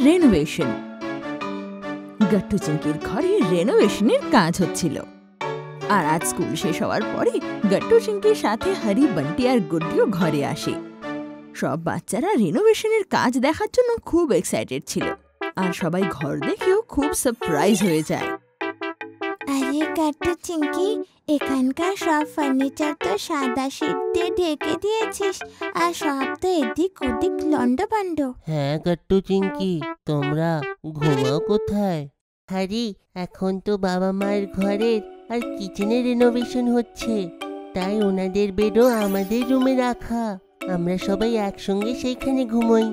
Renovation. গট্টু চিংকির ঘরে রেনোভেশনের কাজ হচ্ছিল। আর আজ স্কুল শেষ হওয়ার পরে গট্টু চিংকির সাথে হরি, বান্টি আর গুড্ডিও ঘরে আসে। সব বাচ্চারা রেনোভেশনের কাজ দেখার জন্য খুব এক্সাইটেড ছিল, আর সবাই ঘর দেখেও খুব সারপ্রাইজ হয়ে যায়। আরে গট্টু চিংকি, এখানকার সব ফার্নিচার তো সাদা শীট দিয়ে ঢেকে দিয়েছিস, আর সব তো এদিক ওদিক লন্ডভন্ড। হ্যাঁ গট্টু চিংকি, তোমরা ঘুমাও কোথায়? হ্যারি, এখন তো বাবা মায়ের ঘরের আর কিচেনের রেনোভেশন হচ্ছে, তাই ওনাদের বেডও আমাদের রুমে রাখা। আমরা সবাই একসঙ্গে সেইখানে ঘুমোই।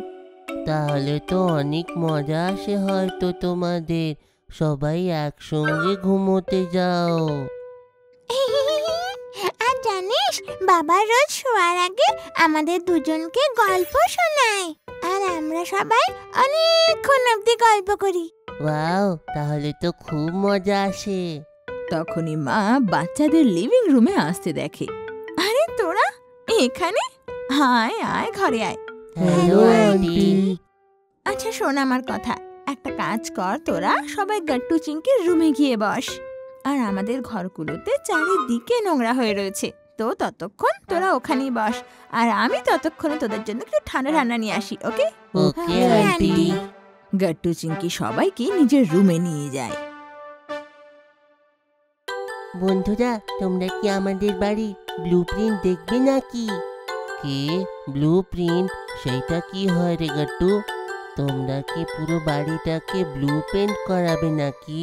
তাহলে তো অনেক মজা আসে হয়তো তোমাদের, সবাই একসঙ্গে ঘুমোতে যাও। আর জানিস, বাবা রোজ শোয়ার আগে আমাদের দুজনকে গল্প শোনায়, আর আমরা সবাই অনেকক্ষণ অবধি গল্প করি। ওয়াও, তাহলে তো খুব মজা আসে। তখনই মা বাচ্চাদের লিভিং রুমে আসতে দেখে। আরে তোরা এখানে? আয় আয়, ঘরে আয়। Hello aunty. আচ্ছা শোন আমার কথা, একটা কাজ কর, তোরা সবাই গট্টু চিংকির রুমে গিয়ে বস। আর আমাদের ঘরগুলোতে চারিদিকে নোংরা হয়ে রয়েছে, তো ততক্ষণ তোরা ওখানেই বস, আর আমি ততক্ষণে তোদের জন্য একটু ঠান্ডা ঠান্ডা নিয়ে আসি। ওকে? Okay aunty. গট্টু চিংকি সবাইকে নিজের রুমে নিয়ে যায়। বন্ধুরা, তোমরা কি আমাদের বাড়ির ব্লুপ্রিন্ট দেখবে নাকি? কে ব্লুপ্রিন্ট? সেইটা কি হয় রে গট্টু? তোমরা কি পুরো বাড়িটাকে ব্লু পেন্ট করাবে নাকি?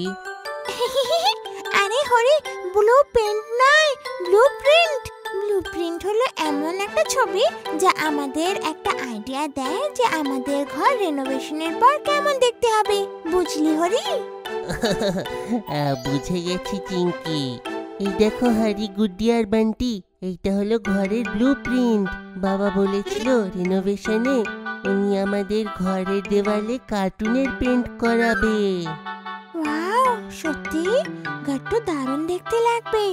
আরে হরি, ব্লু পেন্ট নয়, ব্লুপ্রিন্ট। ব্লুপ্রিন্ট হলো এমন একটা ছবি যা আমাদের একটা আইডিয়া দেয় যে আমাদের ঘর রেনোভেশনের পর কেমন দেখতে হবে। বুঝলি হরি? বুঝে গেছি চিংকি। এই দেখো হ্যারি, গুড্ডি আর বান্টি, এইটা হলো ঘরের ব্লুপ্রিন্ট। বাবা বলেছিল রেনোভেশনে উনি আমাদের ঘরের দেওয়ালে কার্টুনের পেন্ট করাবে। ওয়াও, সত্যি গট্টু দারুণ দেখতে লাগবে।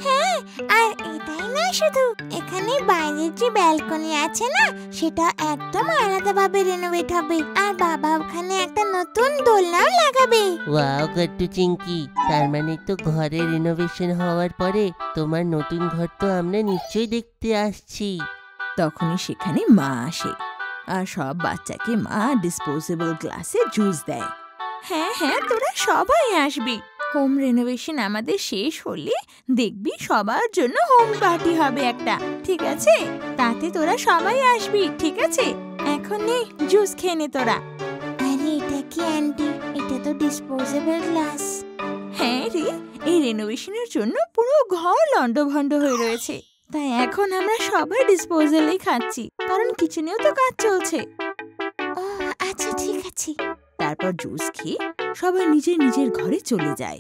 হ্যাঁ, আর এটাই না শুধু, এখানে বাইরের যে ব্যালকনি আছে না, সেটা একদম আলাদাভাবে রেনোভেট হবে, আর বাবা ওখানে একটা নতুন দোলনাও লাগাবে। ওয়াও গট্টু চিংকি, তার মানে তো ঘরের রেনোভেশন হওয়ার পরে তোমার নতুন ঘর তো আমরা নিশ্চয়ই দেখতে আসছি। তখনই সেখানে মা আসে, আর সব বাচ্চাকে মা ডিসপোজেবল গ্লাসে জুস দেয়। হ্যাঁ হ্যাঁ, তোরা সবাই আসবি। হোম রেনোভেশন আমাদের শেষ হলে দেখবি সবার জন্য হোম পার্টি হবে একটা, ঠিক আছে? তাতে তোরা সবাই আসবি, ঠিক আছে? এখন নে জুস খেয়ে নে তোরা। আরে এটা কি আন্টি? এটা তো ডিসপোজেবল গ্লাস। হ্যাঁ রে, এই রেনোভেশনের জন্য পুরো ঘর লন্ডভন্ড হয়ে রয়েছে, তাই এখন আমরা সবাই ডিসপোজালই খাচ্ছি, কারণ কিচেনেও তো কাজ চলছে। ও আচ্ছা, ঠিক আছে। তারপর জুস খেয়ে সবাই নিজের নিজের ঘরে চলে যায়।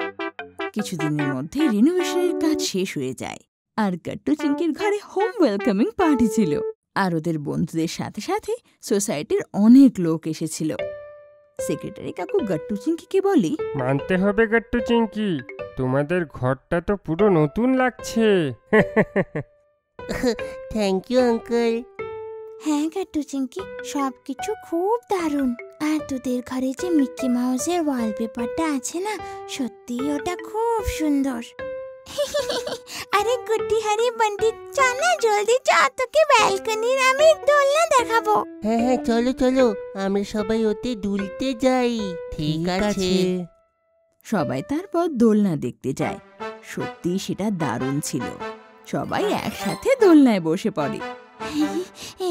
কিছুদিনের মধ্যে রিনোভেশনের কাজ শেষ হয়ে যায়, আর গট্টু চিংকির ঘরে হোম ওয়েলকামিং পার্টি ছিল, আর ওদের বন্ধুদের সাথে সাথে সোসাইটির অনেক লোক এসেছিল। সেক্রেটারি কাকু গট্টু চিংকিকে বলে, মানতে হবে গট্টু চিংকি, তোমাদের ঘরটা তো পুরো নতুন লাগছে। Thank you uncle. হ্যাঁ গট্টু চিংকি, সবকিছু খুব দারুণ। আর তোদের ঘরে যে মিকি মাউসের ওয়ালপেপারটা আছে না, সত্যি ওটা খুব সুন্দর। আরে গুড্ডি, হারি, বান্টি, চল না জলদি, চা, তোকে ব্যালকনির আমি দোলনা দেখাবো। হ্যাঁ হ্যাঁ, চলো চলো, আমরা সবাই ওতে দুলতে যাই। ঠিক আছে। সবাই তারপর দোলনা দেখতে যায়। সত্যি সেটা দারুণ ছিল। সবাই একসাথে দোলনায় বসে পড়ে।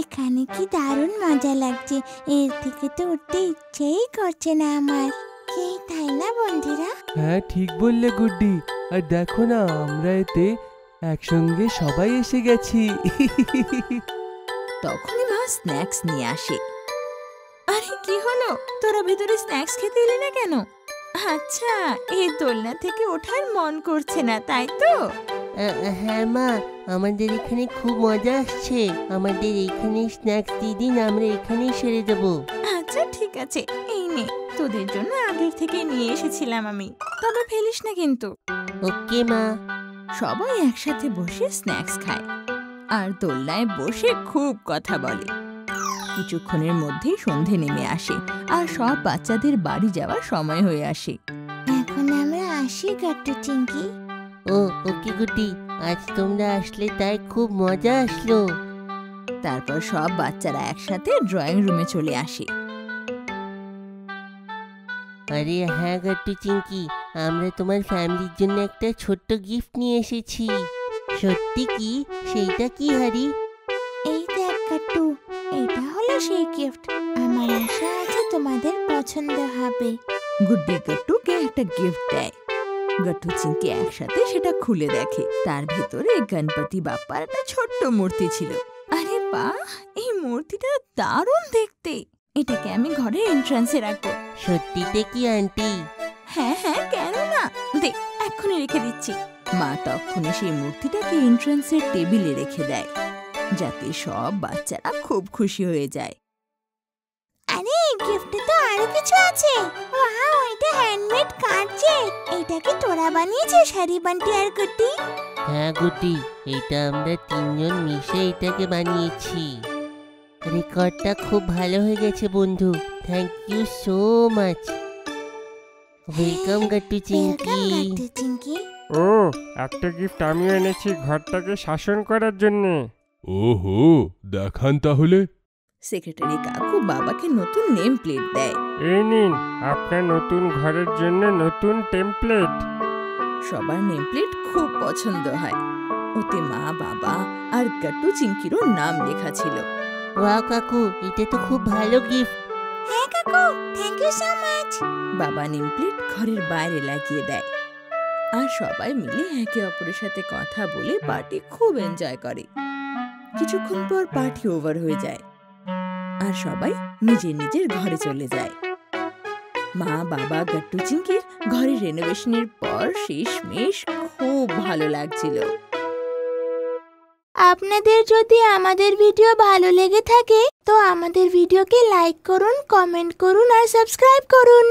এখানে কি দারুণ মজা লাগছে, এর থেকে তো উঠতে ইচ্ছেই করছে না আমার। কি তাই না বন্ধুরা? হ্যাঁ ঠিক বললে গুড্ডি, আর দেখো না, আমরা এতে একসঙ্গে সবাই এসে গেছি। তখনই মা স্ন্যাক্স নিয়ে আসে। আরে কি হলো, তোরা ভেতরে স্ন্যাক্স খেতে এলি না কেন? আচ্ছা, এই দোলনা থেকে ওঠার মন করছে না, তাই তো? হ্যাঁ মা, আমাদের এখানে খুব মজা আসছে, আমাদের এখানে স্ন্যাক্স দিয়ে দিন, আমরা এখানেই সেরে যাব। আচ্ছা ঠিক আছে, এই নে, তোদের জন্য আগের থেকে নিয়ে এসেছিলাম আমি, তবে ফেলিস না কিন্তু। ওকে মা। সবাই একসাথে বসে স্ন্যাক্স খায়, আর দোলনায় বসে খুব কথা বলে। কিছুক্ষণের মধ্যেই সন্ধে নেমে আসে আর সব বাচ্চাদের বাড়ি যাওয়ার সময় হয়ে আসে। এখন আমরা আসি গাট্টু চিংকি। ও ওকে গুড্ডি, আজ তোমরা আসলে তাই খুব মজা আসলো। তারপর সব বাচ্চারা একসাথে ড্রয়িং রুমে চলে আসে। আরে হ্যাঁ গাট্টু চিংকি, আমরা তোমার ফ্যামিলির জন্য একটা ছোট্ট গিফট নিয়ে এসেছি। সত্যি কি? সেইটা কি হারি? এই দেখ গাট্টু, এটা হলো সেই গিফট। আমার আশা আছে তোমাদের পছন্দ হবে। গুড্ডি গাট্টুকে একটা গিফট দেয়। গাট্টু চিংকি একসাথে সেটা খুলে দেখে। তার ভেতরে গণপতি বাপ্পার একটা ছোট্ট মূর্তি ছিল। আরে বাহ, এই মূর্তিটা দারুণ দেখতে। এটাকে আমি ঘরের এন্ট্রান্সে রাখবো। সত্যিতে কি আন্টি? হ্যাঁ হ্যাঁ, কেন না, দেখ এক্ষুনি রেখে দিচ্ছি। মা তখনই সেই মূর্তিটাকে এন্ট্রান্সের টেবিলে রেখে দেয়, যাতে সব বাচ্চারা খুব খুশি হয়ে যায়। আরে এই গিফটে তো আরো কিছু আছে। ওয়াও, এটা হ্যান্ডমেড কার্ড যে। এটা কি তোরা বানিয়েছিস হ্যারি, বান্টি আর গুড্ডি? হ্যাঁ গুড্ডি, এটা আমরা তিনজন মিশে এটাকে বানিয়েছি। রেকর্ডটা খুব ভালো হয়ে গেছে বন্ধু, thank you so much. Welcome Gattu Chinki. Welcome Gattu Chinki. ও, একটা গিফট আমিও এনেছি ঘরটাকে শাসন করার জন্যে। ওহো, দেখান তাহলে। সেক্রেটারি কাকু বাবাকে নতুন নেম প্লেট দেয়। এই নিন আপনার নতুন ঘরের জন্য নতুন টেমপ্লেট। সবার নেম প্লেট খুব পছন্দ হয়। ওতে মা, বাবা আর গাট্টু চিংকিরও নাম লেখা ছিল। ওয়াও কাকু, এটা তো খুব ভালো গিফট। হ্যাঁ কাকু, থ্যাংক ইউ সো মাচ। বাবা নেম প্লেট ঘরের বাইরে লাগিয়ে দেয়, আর সবাই মিলে একে অপরের সাথে কথা বলে পার্টি খুব এনজয় করে। কিছুক্ষণ পর পার্টি ওভার হয়ে যায় আর সবাই নিজের নিজের ঘরে চলে যায়। মা, বাবা, গাট্টু চিংকির ঘরের রেনোভেশনের পর শেষমেশ খুব ভালো লাগছিল। আপনাদের যদি আমাদের ভিডিও ভালো লেগে থাকে তো আমাদের ভিডিওকে লাইক করুন, কমেন্ট করুন আর সাবস্ক্রাইব করুন।